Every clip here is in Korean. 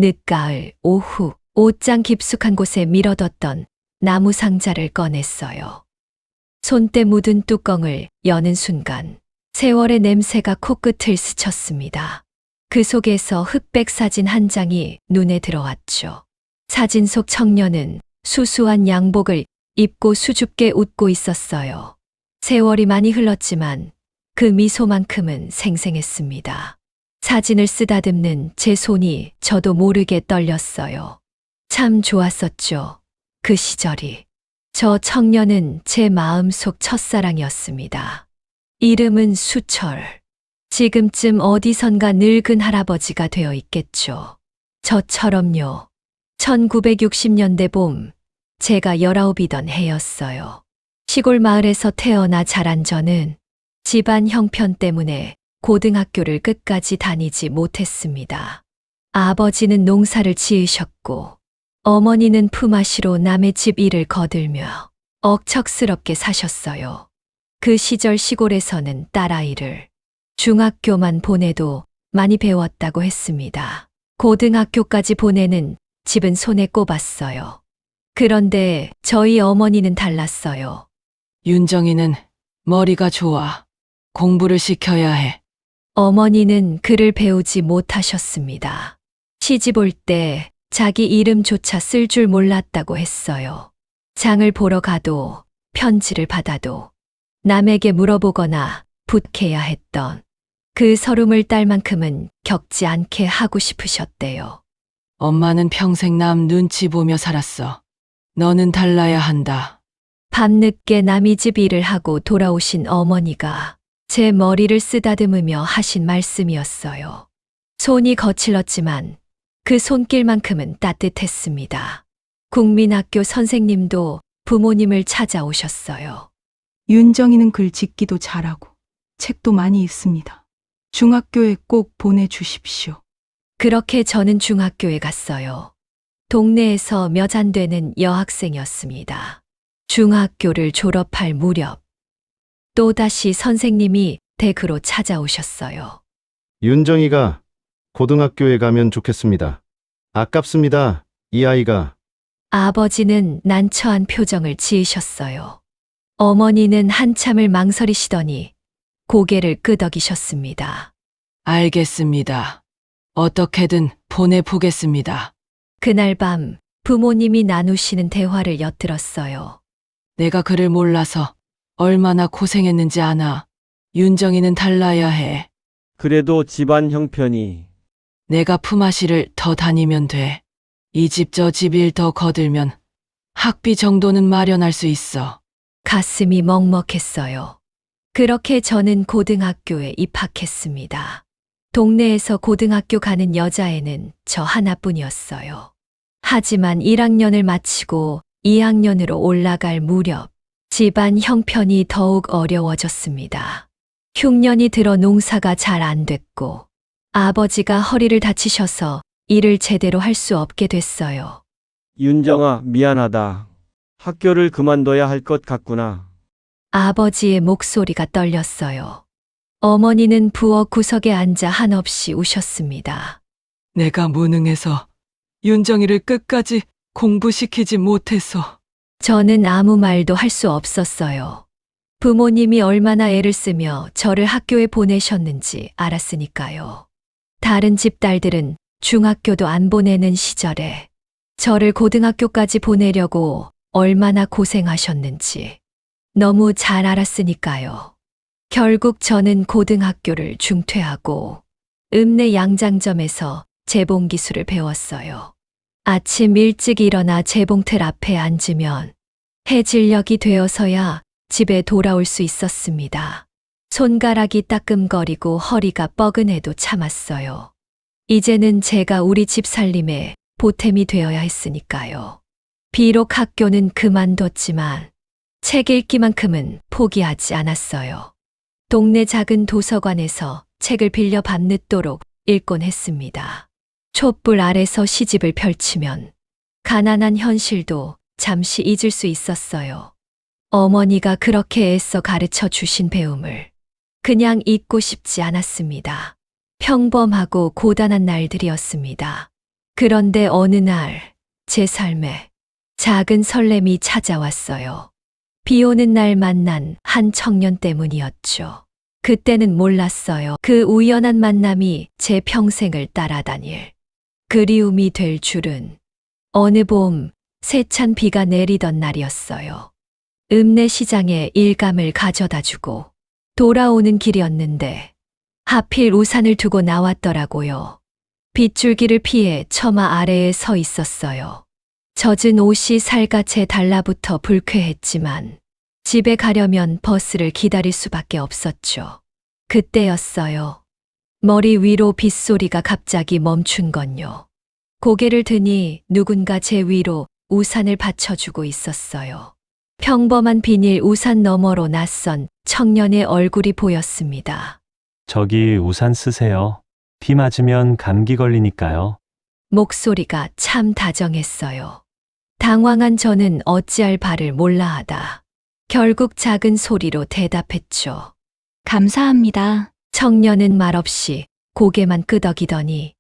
늦가을 오후 옷장 깊숙한 곳에 밀어뒀던 나무 상자를 꺼냈어요. 손때 묻은 뚜껑을 여는 순간 세월의 냄새가 코끝을 스쳤습니다. 그 속에서 흑백 사진 한 장이 눈에 들어왔죠. 사진 속 청년은 수수한 양복을 입고 수줍게 웃고 있었어요. 세월이 많이 흘렀지만 그 미소만큼은 생생했습니다. 사진을 쓰다듬는 제 손이 저도 모르게 떨렸어요. 참 좋았었죠. 그 시절이. 저 청년은 제 마음속 첫사랑이었습니다. 이름은 수철. 지금쯤 어디선가 늙은 할아버지가 되어 있겠죠. 저처럼요. 1960년대 봄, 제가 19이던 해였어요. 시골 마을에서 태어나 자란 저는 집안 형편 때문에 고등학교를 끝까지 다니지 못했습니다. 아버지는 농사를 지으셨고 어머니는 품앗이로 남의 집 일을 거들며 억척스럽게 사셨어요. 그 시절 시골에서는 딸아이를 중학교만 보내도 많이 배웠다고 했습니다. 고등학교까지 보내는 집은 손에 꼽았어요. 그런데 저희 어머니는 달랐어요. 윤정이는 머리가 좋아. 공부를 시켜야 해. 어머니는 글을 배우지 못하셨습니다. 시집 올 때 자기 이름조차 쓸 줄 몰랐다고 했어요. 장을 보러 가도 편지를 받아도 남에게 물어보거나 붓게야 했던 그 서름을 딸 만큼은 겪지 않게 하고 싶으셨대요. 엄마는 평생 남 눈치 보며 살았어. 너는 달라야 한다. 밤늦게 남의 집 일을 하고 돌아오신 어머니가 제 머리를 쓰다듬으며 하신 말씀이었어요. 손이 거칠었지만 그 손길만큼은 따뜻했습니다. 국민학교 선생님도 부모님을 찾아오셨어요. 윤정이는 글 짓기도 잘하고 책도 많이 읽습니다. 중학교에 꼭 보내주십시오. 그렇게 저는 중학교에 갔어요. 동네에서 몇 안 되는 여학생이었습니다. 중학교를 졸업할 무렵 또다시 선생님이 댁으로 찾아오셨어요. 윤정이가 고등학교에 가면 좋겠습니다. 아깝습니다, 이 아이가. 아버지는 난처한 표정을 지으셨어요. 어머니는 한참을 망설이시더니 고개를 끄덕이셨습니다. 알겠습니다. 어떻게든 보내보겠습니다. 그날 밤 부모님이 나누시는 대화를 엿들었어요. 내가 그를 몰라서 얼마나 고생했는지 아나. 윤정이는 달라야 해. 그래도 집안 형편이 내가 품앗이를 더 다니면 돼. 이 집 저 집 일 더 거들면 학비 정도는 마련할 수 있어. 가슴이 먹먹했어요. 그렇게 저는 고등학교에 입학했습니다. 동네에서 고등학교 가는 여자애는 저 하나뿐이었어요. 하지만 1학년을 마치고 2학년으로 올라갈 무렵 집안 형편이 더욱 어려워졌습니다. 흉년이 들어 농사가 잘 안 됐고 아버지가 허리를 다치셔서 일을 제대로 할 수 없게 됐어요. 윤정아, 미안하다. 학교를 그만둬야 할 것 같구나. 아버지의 목소리가 떨렸어요. 어머니는 부엌 구석에 앉아 한없이 우셨습니다. 내가 무능해서 윤정이를 끝까지 공부시키지 못해서. 저는 아무 말도 할 수 없었어요. 부모님이 얼마나 애를 쓰며 저를 학교에 보내셨는지 알았으니까요. 다른 집 딸들은 중학교도 안 보내는 시절에 저를 고등학교까지 보내려고 얼마나 고생하셨는지 너무 잘 알았으니까요. 결국 저는 고등학교를 중퇴하고 읍내 양장점에서 재봉 기술을 배웠어요. 아침 일찍 일어나 재봉틀 앞에 앉으면 해질녘이 되어서야 집에 돌아올 수 있었습니다. 손가락이 따끔거리고 허리가 뻐근해도 참았어요. 이제는 제가 우리 집 살림에 보탬이 되어야 했으니까요. 비록 학교는 그만뒀지만 책 읽기만큼은 포기하지 않았어요. 동네 작은 도서관에서 책을 빌려 밤늦도록 읽곤 했습니다. 촛불 아래서 시집을 펼치면 가난한 현실도 잠시 잊을 수 있었어요. 어머니가 그렇게 애써 가르쳐 주신 배움을 그냥 잊고 싶지 않았습니다. 평범하고 고단한 날들이었습니다. 그런데 어느 날 제 삶에 작은 설렘이 찾아왔어요. 비 오는 날 만난 한 청년 때문이었죠. 그때는 몰랐어요. 그 우연한 만남이 제 평생을 따라다닐 그리움이 될 줄은. 어느 봄 세찬 비가 내리던 날이었어요. 읍내 시장에 일감을 가져다 주고 돌아오는 길이었는데 하필 우산을 두고 나왔더라고요. 빗줄기를 피해 처마 아래에 서 있었어요. 젖은 옷이 살갗에 달라붙어 불쾌했지만 집에 가려면 버스를 기다릴 수밖에 없었죠. 그때였어요. 머리 위로 빗소리가 갑자기 멈춘 건요. 고개를 드니 누군가 제 위로 우산을 받쳐주고 있었어요. 평범한 비닐 우산 너머로 낯선 청년의 얼굴이 보였습니다. 저기 우산 쓰세요. 비 맞으면 감기 걸리니까요. 목소리가 참 다정했어요. 당황한 저는 어찌할 바를 몰라하다 결국 작은 소리로 대답했죠. 감사합니다. 청년은 말없이 고개만 끄덕이더니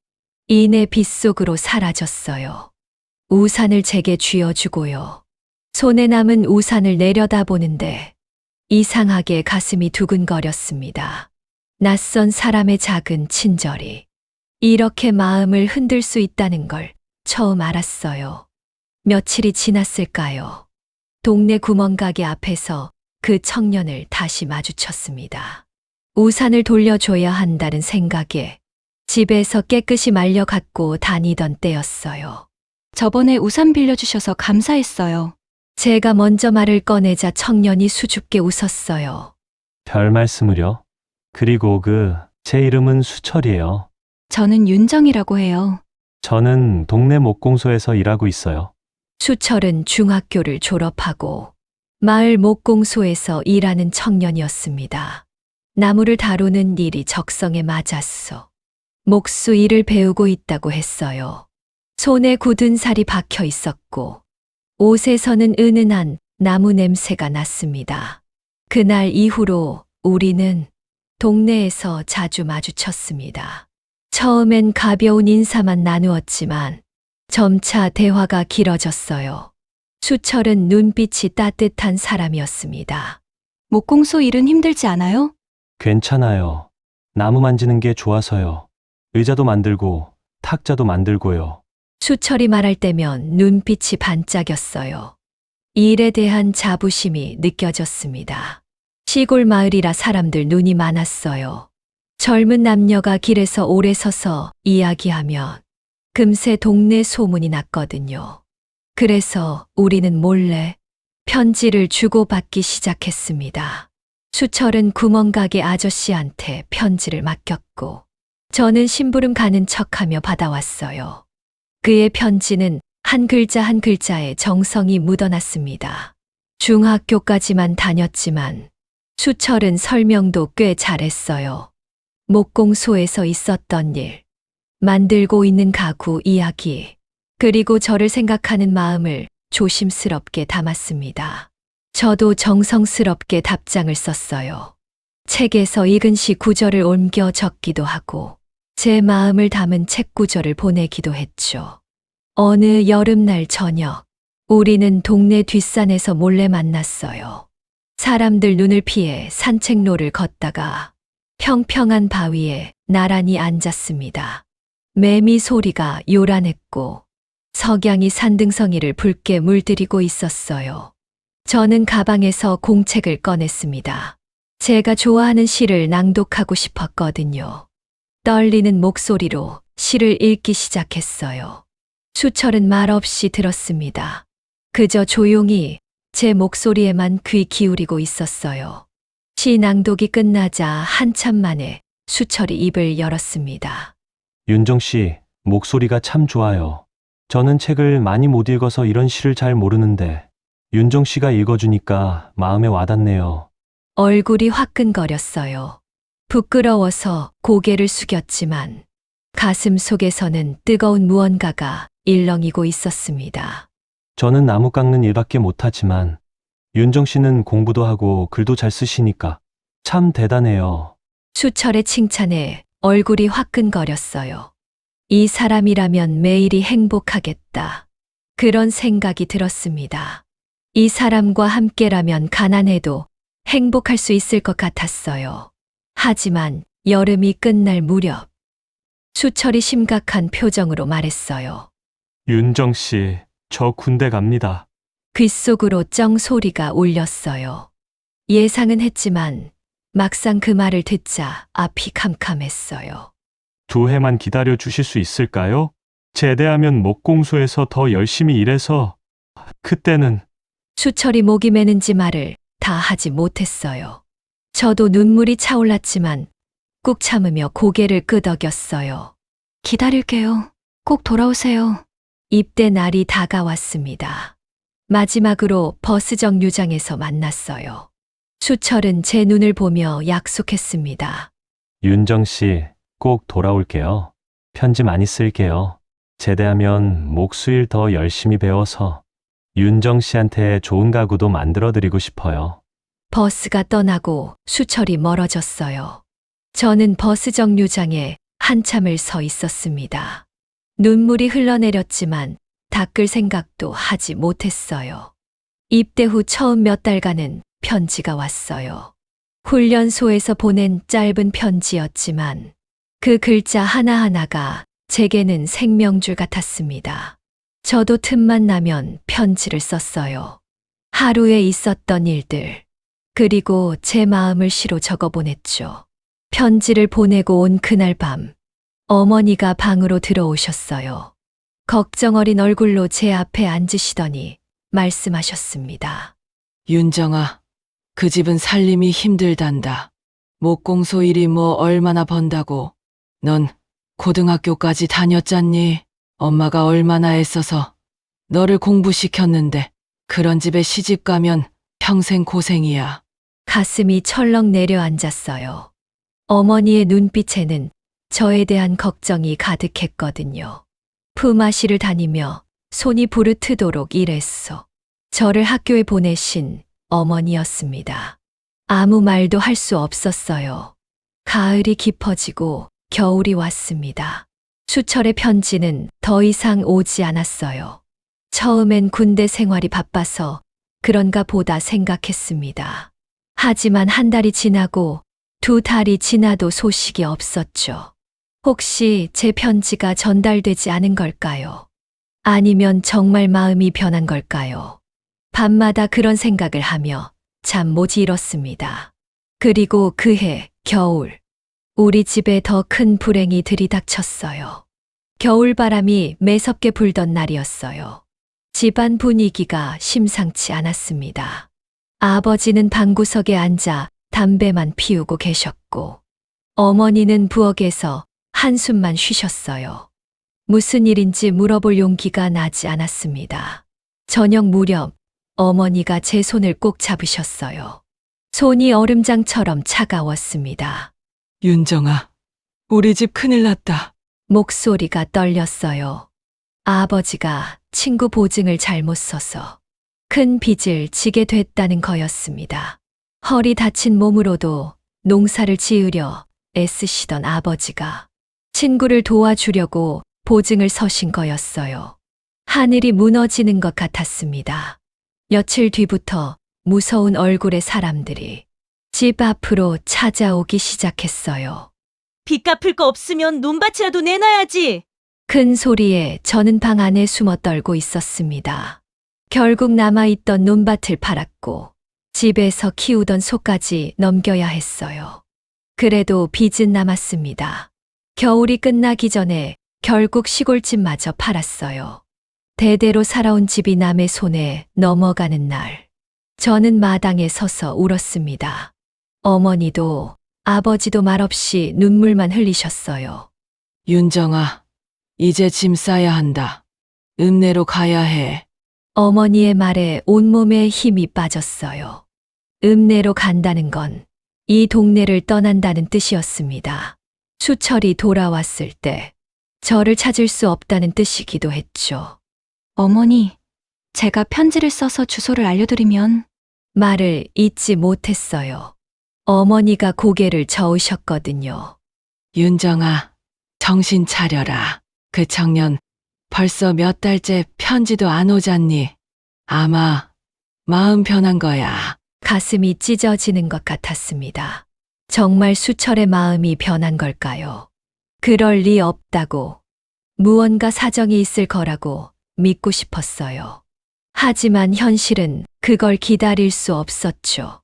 이내 빗속으로 사라졌어요. 우산을 제게 쥐어주고요. 손에 남은 우산을 내려다보는데 이상하게 가슴이 두근거렸습니다. 낯선 사람의 작은 친절이 이렇게 마음을 흔들 수 있다는 걸 처음 알았어요. 며칠이 지났을까요? 동네 구멍가게 앞에서 그 청년을 다시 마주쳤습니다. 우산을 돌려줘야 한다는 생각에 집에서 깨끗이 말려 갖고 다니던 때였어요. 저번에 우산 빌려주셔서 감사했어요. 제가 먼저 말을 꺼내자 청년이 수줍게 웃었어요. 별 말씀을요. 그리고 제 이름은 수철이에요. 저는 윤정이라고 해요. 저는 동네 목공소에서 일하고 있어요. 수철은 중학교를 졸업하고 마을 목공소에서 일하는 청년이었습니다. 나무를 다루는 일이 적성에 맞았어. 목수 일을 배우고 있다고 했어요. 손에 굳은 살이 박혀 있었고 옷에서는 은은한 나무 냄새가 났습니다. 그날 이후로 우리는 동네에서 자주 마주쳤습니다. 처음엔 가벼운 인사만 나누었지만 점차 대화가 길어졌어요. 수철은 눈빛이 따뜻한 사람이었습니다. 목공소 일은 힘들지 않아요? 괜찮아요. 나무 만지는 게 좋아서요. 의자도 만들고 탁자도 만들고요. 수철이 말할 때면 눈빛이 반짝였어요. 일에 대한 자부심이 느껴졌습니다. 시골 마을이라 사람들 눈이 많았어요. 젊은 남녀가 길에서 오래 서서 이야기하면 금세 동네 소문이 났거든요. 그래서 우리는 몰래 편지를 주고받기 시작했습니다. 수철은 구멍가게 아저씨한테 편지를 맡겼고 저는 심부름 가는 척하며 받아왔어요. 그의 편지는 한 글자 한 글자에 정성이 묻어났습니다. 중학교까지만 다녔지만 수철은 설명도 꽤 잘했어요. 목공소에서 있었던 일, 만들고 있는 가구 이야기, 그리고 저를 생각하는 마음을 조심스럽게 담았습니다. 저도 정성스럽게 답장을 썼어요. 책에서 읽은 시 구절을 옮겨 적기도 하고 제 마음을 담은 책 구절을 보내기도 했죠. 어느 여름날 저녁, 우리는 동네 뒷산에서 몰래 만났어요. 사람들 눈을 피해 산책로를 걷다가 평평한 바위에 나란히 앉았습니다. 매미 소리가 요란했고 석양이 산등성이를 붉게 물들이고 있었어요. 저는 가방에서 공책을 꺼냈습니다. 제가 좋아하는 시를 낭독하고 싶었거든요. 떨리는 목소리로 시를 읽기 시작했어요. 수철은 말없이 들었습니다. 그저 조용히 제 목소리에만 귀 기울이고 있었어요. 시 낭독이 끝나자 한참 만에 수철이 입을 열었습니다. 윤정 씨, 목소리가 참 좋아요. 저는 책을 많이 못 읽어서 이런 시를 잘 모르는데 윤정 씨가 읽어주니까 마음에 와닿네요. 얼굴이 화끈거렸어요. 부끄러워서 고개를 숙였지만 가슴 속에서는 뜨거운 무언가가 일렁이고 있었습니다. 저는 나무 깎는 일밖에 못하지만 윤정 씨는 공부도 하고 글도 잘 쓰시니까 참 대단해요. 수철의 칭찬에 얼굴이 화끈거렸어요. 이 사람이라면 매일이 행복하겠다. 그런 생각이 들었습니다. 이 사람과 함께라면 가난해도 행복할 수 있을 것 같았어요. 하지만 여름이 끝날 무렵 수철이 심각한 표정으로 말했어요. 윤정 씨, 저 군대 갑니다. 귓속으로 쩡 소리가 울렸어요. 예상은 했지만 막상 그 말을 듣자 앞이 캄캄했어요. 2해만 기다려 주실 수 있을까요? 제대하면 목공소에서 더 열심히 일해서 그때는 수철이 목이 메는지 말을 다 하지 못했어요. 저도 눈물이 차올랐지만 꾹 참으며 고개를 끄덕였어요. 기다릴게요. 꼭 돌아오세요. 입대 날이 다가왔습니다. 마지막으로 버스 정류장에서 만났어요. 수철은 제 눈을 보며 약속했습니다. 윤정 씨, 꼭 돌아올게요. 편지 많이 쓸게요. 제대하면 목수일 더 열심히 배워서 윤정 씨한테 좋은 가구도 만들어 드리고 싶어요. 버스가 떠나고 수철이 멀어졌어요. 저는 버스 정류장에 한참을 서 있었습니다. 눈물이 흘러내렸지만 닦을 생각도 하지 못했어요. 입대 후 처음 몇 달간은 편지가 왔어요. 훈련소에서 보낸 짧은 편지였지만 그 글자 하나하나가 제게는 생명줄 같았습니다. 저도 틈만 나면 편지를 썼어요. 하루에 있었던 일들, 그리고 제 마음을 시로 적어보냈죠. 편지를 보내고 온 그날 밤, 어머니가 방으로 들어오셨어요. 걱정 어린 얼굴로 제 앞에 앉으시더니 말씀하셨습니다. 윤정아, 그 집은 살림이 힘들단다. 목공소 일이 뭐 얼마나 번다고. 넌 고등학교까지 다녔잖니? 엄마가 얼마나 애써서 너를 공부시켰는데 그런 집에 시집 가면 평생 고생이야. 가슴이 철렁 내려앉았어요. 어머니의 눈빛에는 저에 대한 걱정이 가득했거든요. 품앗이를 다니며 손이 부르트도록 일했어. 저를 학교에 보내신 어머니였습니다. 아무 말도 할 수 없었어요. 가을이 깊어지고 겨울이 왔습니다. 수철의 편지는 더 이상 오지 않았어요. 처음엔 군대 생활이 바빠서 그런가 보다 생각했습니다. 하지만 한 달이 지나고 2달이 지나도 소식이 없었죠. 혹시 제 편지가 전달되지 않은 걸까요? 아니면 정말 마음이 변한 걸까요? 밤마다 그런 생각을 하며 잠 못 이뤘습니다. 그리고 그해 겨울, 우리 집에 더 큰 불행이 들이닥쳤어요. 겨울바람이 매섭게 불던 날이었어요. 집안 분위기가 심상치 않았습니다. 아버지는 방구석에 앉아 담배만 피우고 계셨고, 어머니는 부엌에서 한숨만 쉬셨어요. 무슨 일인지 물어볼 용기가 나지 않았습니다. 저녁 무렵 어머니가 제 손을 꼭 잡으셨어요. 손이 얼음장처럼 차가웠습니다. 윤정아, 우리 집 큰일 났다. 목소리가 떨렸어요. 아버지가 친구 보증을 잘못 써서 큰 빚을 지게 됐다는 거였습니다. 허리 다친 몸으로도 농사를 지으려 애쓰시던 아버지가 친구를 도와주려고 보증을 서신 거였어요. 하늘이 무너지는 것 같았습니다. 며칠 뒤부터 무서운 얼굴의 사람들이 집 앞으로 찾아오기 시작했어요. 빚 갚을 거 없으면 논밭이라도 내놔야지. 큰 소리에 저는 방 안에 숨어 떨고 있었습니다. 결국 남아있던 논밭을 팔았고 집에서 키우던 소까지 넘겨야 했어요. 그래도 빚은 남았습니다. 겨울이 끝나기 전에 결국 시골집마저 팔았어요. 대대로 살아온 집이 남의 손에 넘어가는 날, 저는 마당에 서서 울었습니다. 어머니도 아버지도 말없이 눈물만 흘리셨어요. 윤정아, 이제 짐 싸야 한다. 읍내로 가야 해. 어머니의 말에 온몸에 힘이 빠졌어요. 읍내로 간다는 건 이 동네를 떠난다는 뜻이었습니다. 수철이 돌아왔을 때 저를 찾을 수 없다는 뜻이기도 했죠. 어머니, 제가 편지를 써서 주소를 알려드리면 말을 잇지 못했어요. 어머니가 고개를 저으셨거든요. 윤정아, 정신 차려라. 그 청년 벌써 몇 달째 편지도 안 오잖니. 아마 마음 편한 거야. 가슴이 찢어지는 것 같았습니다. 정말 수철의 마음이 변한 걸까요? 그럴 리 없다고. 무언가 사정이 있을 거라고 믿고 싶었어요. 하지만 현실은 그걸 기다릴 수 없었죠.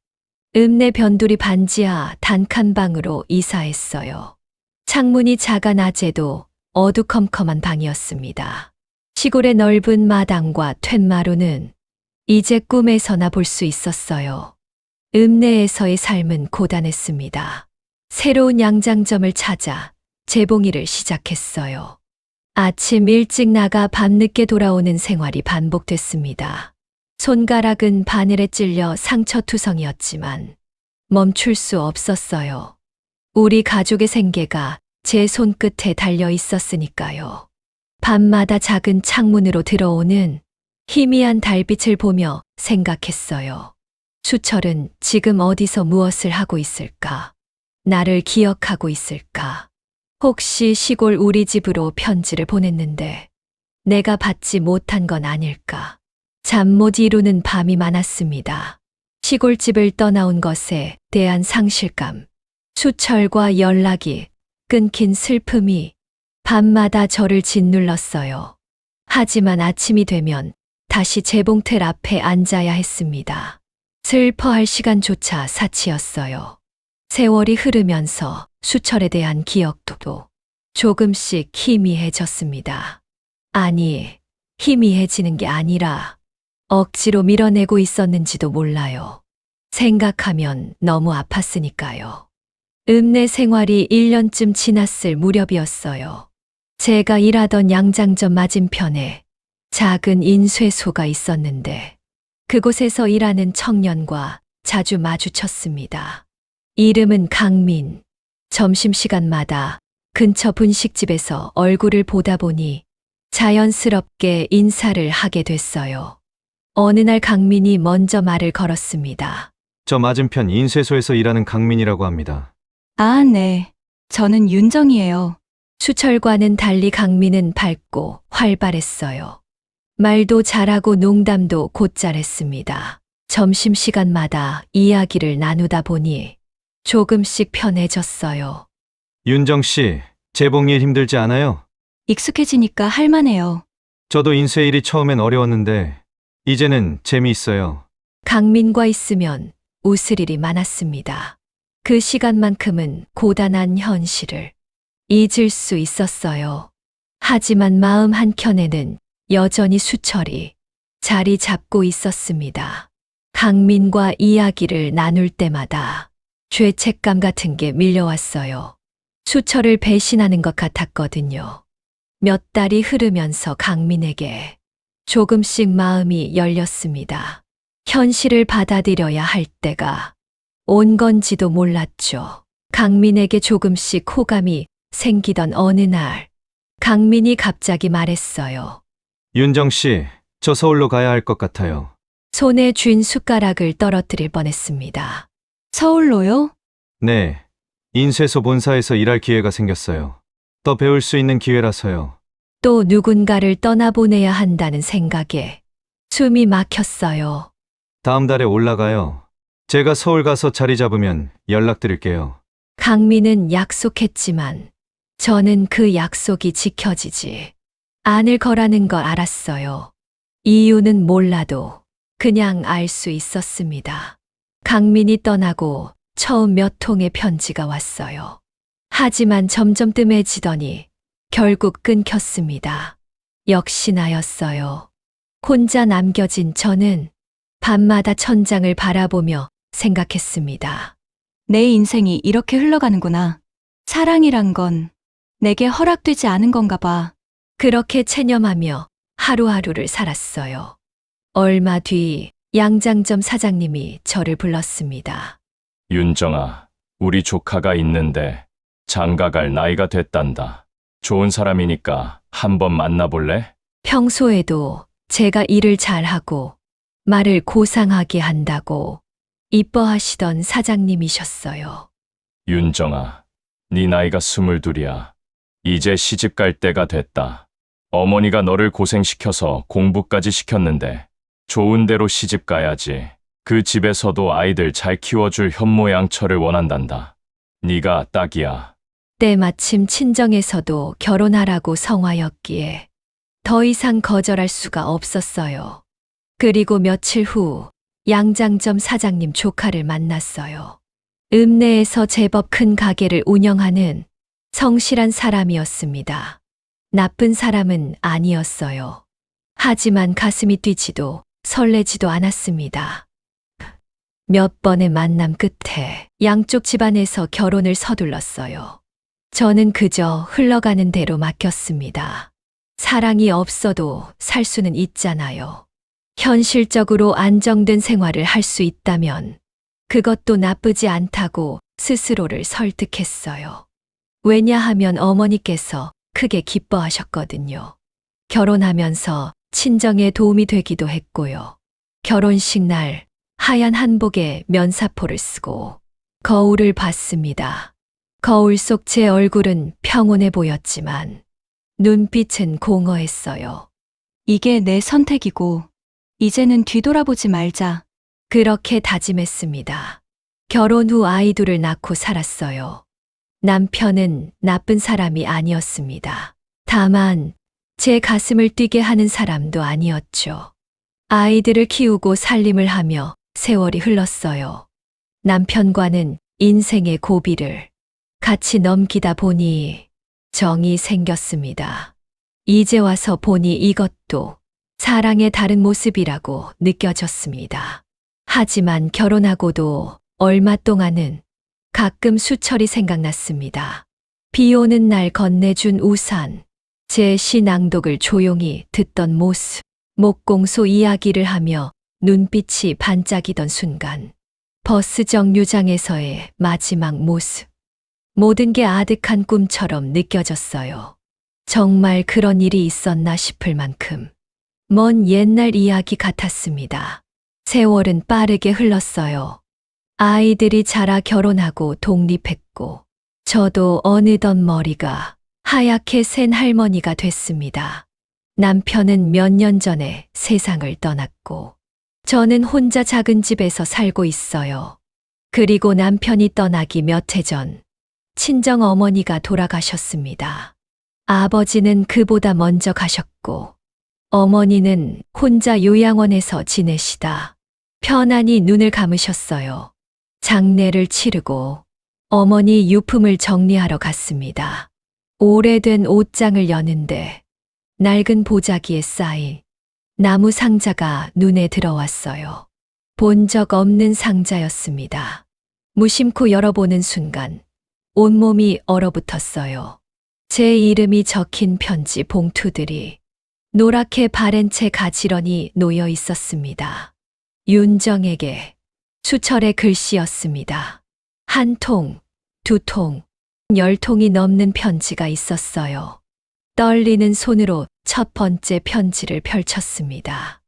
읍내 변두리 반지하 단칸방으로 이사했어요. 창문이 작아 낮에도 어두컴컴한 방이었습니다. 시골의 넓은 마당과 툇마루는 이제 꿈에서나 볼 수 있었어요. 읍내에서의 삶은 고단했습니다. 새로운 양장점을 찾아 재봉일을 시작했어요. 아침 일찍 나가 밤늦게 돌아오는 생활이 반복됐습니다. 손가락은 바늘에 찔려 상처투성이었지만 멈출 수 없었어요. 우리 가족의 생계가 제 손끝에 달려 있었으니까요. 밤마다 작은 창문으로 들어오는 희미한 달빛을 보며 생각했어요. 수철은 지금 어디서 무엇을 하고 있을까? 나를 기억하고 있을까? 혹시 시골 우리 집으로 편지를 보냈는데 내가 받지 못한 건 아닐까? 잠 못 이루는 밤이 많았습니다. 시골집을 떠나온 것에 대한 상실감, 수철과 연락이 끊긴 슬픔이 밤마다 저를 짓눌렀어요. 하지만 아침이 되면 다시 재봉틀 앞에 앉아야 했습니다. 슬퍼할 시간조차 사치였어요. 세월이 흐르면서 수철에 대한 기억도 조금씩 희미해졌습니다. 아니, 희미해지는 게 아니라 억지로 밀어내고 있었는지도 몰라요. 생각하면 너무 아팠으니까요. 읍내 생활이 1년쯤 지났을 무렵이었어요. 제가 일하던 양장점 맞은편에 작은 인쇄소가 있었는데 그곳에서 일하는 청년과 자주 마주쳤습니다. 이름은 강민. 점심시간마다 근처 분식집에서 얼굴을 보다 보니 자연스럽게 인사를 하게 됐어요. 어느 날 강민이 먼저 말을 걸었습니다. 저 맞은편 인쇄소에서 일하는 강민이라고 합니다. 아, 네. 저는 윤정이에요. 수철과는 달리 강민은 밝고 활발했어요. 말도 잘하고 농담도 곧잘했습니다. 점심시간마다 이야기를 나누다 보니 조금씩 편해졌어요. 윤정 씨, 재봉일 힘들지 않아요? 익숙해지니까 할만해요. 저도 인쇄 일이 처음엔 어려웠는데 이제는 재미있어요. 강민과 있으면 웃을 일이 많았습니다. 그 시간만큼은 고단한 현실을 잊을 수 있었어요. 하지만 마음 한켠에는 여전히 수철이 자리 잡고 있었습니다. 강민과 이야기를 나눌 때마다 죄책감 같은 게 밀려왔어요. 수철을 배신하는 것 같았거든요. 몇 달이 흐르면서 강민에게 조금씩 마음이 열렸습니다. 현실을 받아들여야 할 때가 온 건지도 몰랐죠. 강민에게 조금씩 호감이 생기던 어느 날, 강민이 갑자기 말했어요. 윤정 씨, 저 서울로 가야 할 것 같아요. 손에 쥔 숟가락을 떨어뜨릴 뻔했습니다. 서울로요? 네, 인쇄소 본사에서 일할 기회가 생겼어요. 더 배울 수 있는 기회라서요. 또 누군가를 떠나보내야 한다는 생각에 숨이 막혔어요. 다음 달에 올라가요. 제가 서울 가서 자리 잡으면 연락드릴게요. 강민은 약속했지만 저는 그 약속이 지켜지지 않을 거라는 걸 알았어요. 이유는 몰라도 그냥 알 수 있었습니다. 강민이 떠나고 처음 몇 통의 편지가 왔어요. 하지만 점점 뜸해지더니 결국 끊겼습니다. 역시 나였어요. 혼자 남겨진 저는 밤마다 천장을 바라보며 생각했습니다. 내 인생이 이렇게 흘러가는구나. 사랑이란 건 내게 허락되지 않은 건가 봐. 그렇게 체념하며 하루하루를 살았어요. 얼마 뒤 양장점 사장님이 저를 불렀습니다. 윤정아, 우리 조카가 있는데 장가갈 나이가 됐단다. 좋은 사람이니까 한번 만나볼래? 평소에도 제가 일을 잘하고 말을 고상하게 한다고 이뻐하시던 사장님이셨어요. 윤정아, 네 나이가 22이야. 이제 시집 갈 때가 됐다. 어머니가 너를 고생시켜서 공부까지 시켰는데 좋은 데로 시집 가야지. 그 집에서도 아이들 잘 키워줄 현모양처를 원한단다. 네가 딱이야. 때마침 친정에서도 결혼하라고 성화였기에 더 이상 거절할 수가 없었어요. 그리고 며칠 후 양장점 사장님 조카를 만났어요. 읍내에서 제법 큰 가게를 운영하는 성실한 사람이었습니다. 나쁜 사람은 아니었어요. 하지만 가슴이 뛰지도 설레지도 않았습니다. 몇 번의 만남 끝에 양쪽 집안에서 결혼을 서둘렀어요. 저는 그저 흘러가는 대로 맡겼습니다. 사랑이 없어도 살 수는 있잖아요. 현실적으로 안정된 생활을 할 수 있다면 그것도 나쁘지 않다고 스스로를 설득했어요. 왜냐하면 어머니께서 크게 기뻐하셨거든요. 결혼하면서 친정에 도움이 되기도 했고요. 결혼식 날 하얀 한복에 면사포를 쓰고 거울을 봤습니다. 거울 속 제 얼굴은 평온해 보였지만 눈빛은 공허했어요. 이게 내 선택이고, 이제는 뒤돌아보지 말자. 그렇게 다짐했습니다. 결혼 후 아이 둘을 낳고 살았어요. 남편은 나쁜 사람이 아니었습니다. 다만 제 가슴을 뛰게 하는 사람도 아니었죠. 아이들을 키우고 살림을 하며 세월이 흘렀어요. 남편과는 인생의 고비를 같이 넘기다 보니 정이 생겼습니다. 이제 와서 보니 이것도 사랑의 다른 모습이라고 느껴졌습니다. 하지만 결혼하고도 얼마 동안은 가끔 수철이 생각났습니다. 비 오는 날 건네준 우산, 제 시 낭독을 조용히 듣던 모습, 목공소 이야기를 하며 눈빛이 반짝이던 순간, 버스 정류장에서의 마지막 모습. 모든 게 아득한 꿈처럼 느껴졌어요. 정말 그런 일이 있었나 싶을 만큼 먼 옛날 이야기 같았습니다. 세월은 빠르게 흘렀어요. 아이들이 자라 결혼하고 독립했고, 저도 어느덧 머리가 하얗게 센 할머니가 됐습니다. 남편은 몇 년 전에 세상을 떠났고, 저는 혼자 작은 집에서 살고 있어요. 그리고 남편이 떠나기 몇 해 전, 친정 어머니가 돌아가셨습니다. 아버지는 그보다 먼저 가셨고, 어머니는 혼자 요양원에서 지내시다 편안히 눈을 감으셨어요. 장례를 치르고 어머니 유품을 정리하러 갔습니다. 오래된 옷장을 여는데 낡은 보자기에 쌓인 나무 상자가 눈에 들어왔어요. 본 적 없는 상자였습니다. 무심코 열어보는 순간 온몸이 얼어붙었어요. 제 이름이 적힌 편지 봉투들이 노랗게 바랜 채 가지런히 놓여 있었습니다. 윤정에게 수철의 글씨였습니다. 한 통, 두 통, 10통이 넘는 편지가 있었어요. 떨리는 손으로 첫 번째 편지를 펼쳤습니다.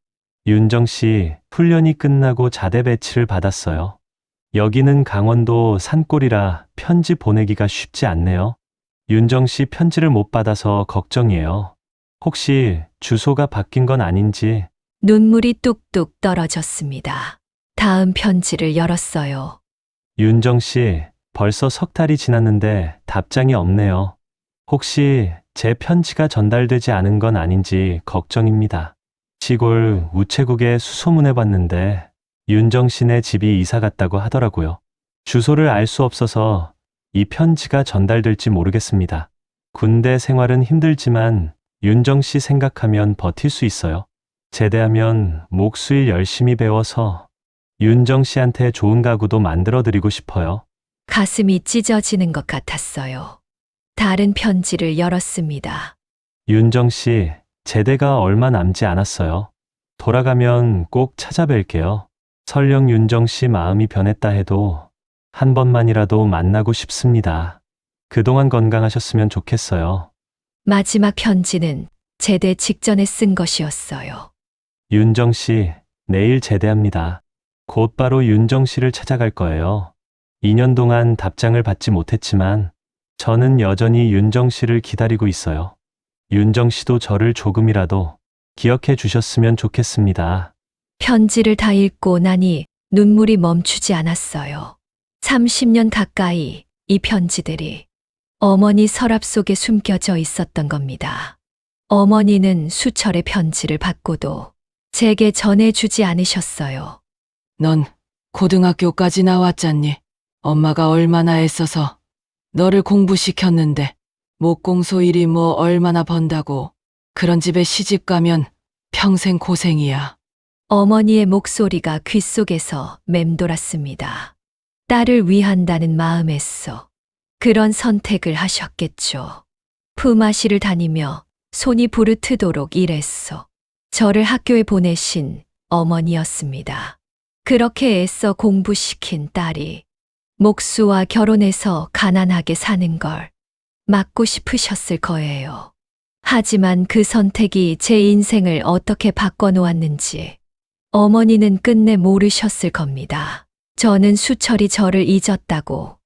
윤정 씨, 훈련이 끝나고 자대 배치를 받았어요. 여기는 강원도 산골이라 편지 보내기가 쉽지 않네요. 윤정 씨 편지를 못 받아서 걱정이에요. 혹시 주소가 바뀐 건 아닌지. 눈물이 뚝뚝 떨어졌습니다. 다음 편지를 열었어요. 윤정 씨, 벌써 석 달이 지났는데 답장이 없네요. 혹시 제 편지가 전달되지 않은 건 아닌지 걱정입니다. 시골 우체국에 수소문해봤는데 윤정 씨네 집이 이사 갔다고 하더라고요. 주소를 알 수 없어서 이 편지가 전달될지 모르겠습니다. 군대 생활은 힘들지만 윤정 씨 생각하면 버틸 수 있어요. 제대하면 목수일 열심히 배워서 윤정 씨한테 좋은 가구도 만들어드리고 싶어요. 가슴이 찢어지는 것 같았어요. 다른 편지를 열었습니다. 윤정 씨, 제대가 얼마 남지 않았어요. 돌아가면 꼭 찾아뵐게요. 설령 윤정 씨 마음이 변했다 해도 한 번만이라도 만나고 싶습니다. 그동안 건강하셨으면 좋겠어요. 마지막 편지는 제대 직전에 쓴 것이었어요. 윤정 씨, 내일 제대합니다. 곧바로 윤정 씨를 찾아갈 거예요. 2년 동안 답장을 받지 못했지만 저는 여전히 윤정 씨를 기다리고 있어요. 윤정 씨도 저를 조금이라도 기억해 주셨으면 좋겠습니다. 편지를 다 읽고 나니 눈물이 멈추지 않았어요. 30년 가까이 이 편지들이 어머니 서랍 속에 숨겨져 있었던 겁니다. 어머니는 수철의 편지를 받고도 제게 전해주지 않으셨어요. 넌 고등학교까지 나왔잖니. 엄마가 얼마나 애써서 너를 공부시켰는데 목공소 일이 뭐 얼마나 번다고. 그런 집에 시집 가면 평생 고생이야. 어머니의 목소리가 귓속에서 맴돌았습니다. 딸을 위한다는 마음에서 그런 선택을 하셨겠죠. 품앗이를 다니며 손이 부르트도록 일했어. 저를 학교에 보내신 어머니였습니다. 그렇게 애써 공부시킨 딸이 목수와 결혼해서 가난하게 사는 걸 막고 싶으셨을 거예요. 하지만 그 선택이 제 인생을 어떻게 바꿔놓았는지 어머니는 끝내 모르셨을 겁니다. 저는 수철이 저를 잊었다고,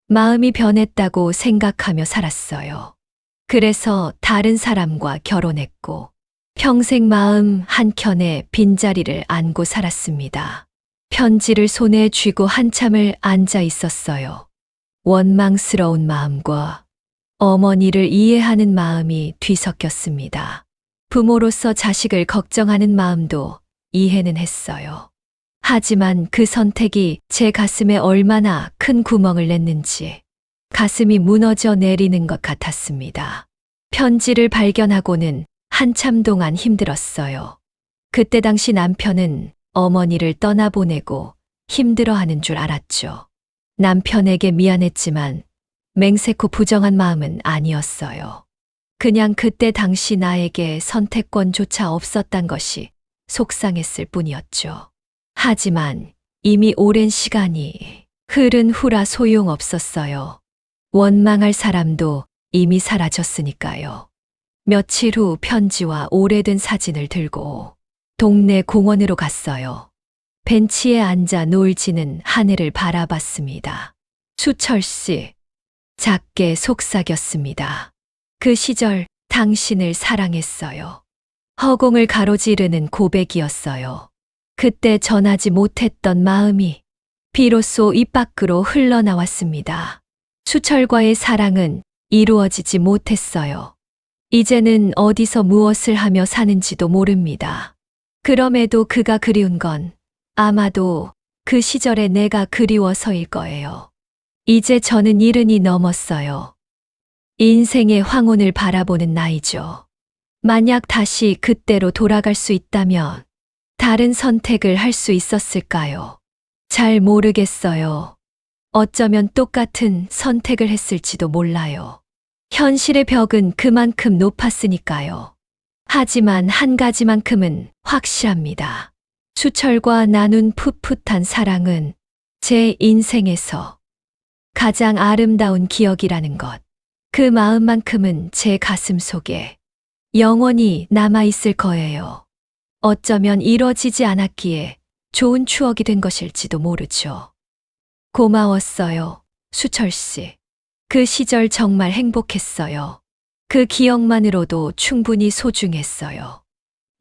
마음이 변했다고 생각하며 살았어요. 그래서 다른 사람과 결혼했고 평생 마음 한켠에 빈자리를 안고 살았습니다. 편지를 손에 쥐고 한참을 앉아 있었어요. 원망스러운 마음과 어머니를 이해하는 마음이 뒤섞였습니다. 부모로서 자식을 걱정하는 마음도 이해는 했어요. 하지만 그 선택이 제 가슴에 얼마나 큰 구멍을 냈는지 가슴이 무너져 내리는 것 같았습니다. 편지를 발견하고는 한참 동안 힘들었어요. 그때 당시 남편은 어머니를 떠나보내고 힘들어하는 줄 알았죠. 남편에게 미안했지만 맹세코 부정한 마음은 아니었어요. 그냥 그때 당시 나에게 선택권조차 없었단 것이 속상했을 뿐이었죠. 하지만 이미 오랜 시간이 흐른 후라 소용없었어요. 원망할 사람도 이미 사라졌으니까요. 며칠 후 편지와 오래된 사진을 들고 동네 공원으로 갔어요. 벤치에 앉아 노을 지는 하늘을 바라봤습니다. 수철 씨, 작게 속삭였습니다. 그 시절 당신을 사랑했어요. 허공을 가로지르는 고백이었어요. 그때 전하지 못했던 마음이 비로소 입 밖으로 흘러나왔습니다. 수철과의 사랑은 이루어지지 못했어요. 이제는 어디서 무엇을 하며 사는지도 모릅니다. 그럼에도 그가 그리운 건 아마도 그 시절의 내가 그리워서일 거예요. 이제 저는 70이 넘었어요. 인생의 황혼을 바라보는 나이죠. 만약 다시 그때로 돌아갈 수 있다면 다른 선택을 할 수 있었을까요? 잘 모르겠어요. 어쩌면 똑같은 선택을 했을지도 몰라요. 현실의 벽은 그만큼 높았으니까요. 하지만 한 가지만큼은 확실합니다. 수철과 나눈 풋풋한 사랑은 제 인생에서 가장 아름다운 기억이라는 것. 그 마음만큼은 제 가슴 속에 영원히 남아있을 거예요. 어쩌면 이뤄지지 않았기에 좋은 추억이 된 것일지도 모르죠. 고마웠어요, 수철 씨. 그 시절 정말 행복했어요. 그 기억만으로도 충분히 소중했어요.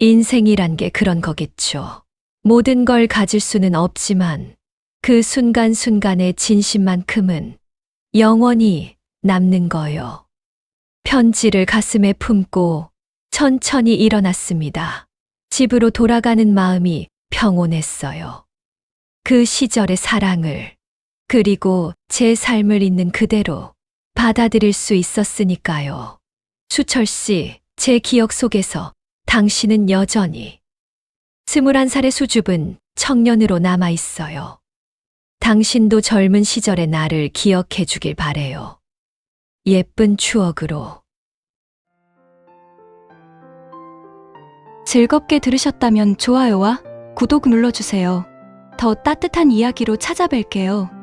인생이란 게 그런 거겠죠. 모든 걸 가질 수는 없지만 그 순간순간의 진심만큼은 영원히 남는 거요. 편지를 가슴에 품고 천천히 일어났습니다. 집으로 돌아가는 마음이 평온했어요. 그 시절의 사랑을, 그리고 제 삶을 있는 그대로 받아들일 수 있었으니까요. 수철 씨, 제 기억 속에서 당신은 여전히 21살의 수줍은 청년으로 남아 있어요. 당신도 젊은 시절의 나를 기억해 주길 바래요. 예쁜 추억으로. 즐겁게 들으셨다면 좋아요와 구독 눌러주세요. 더 따뜻한 이야기로 찾아뵐게요.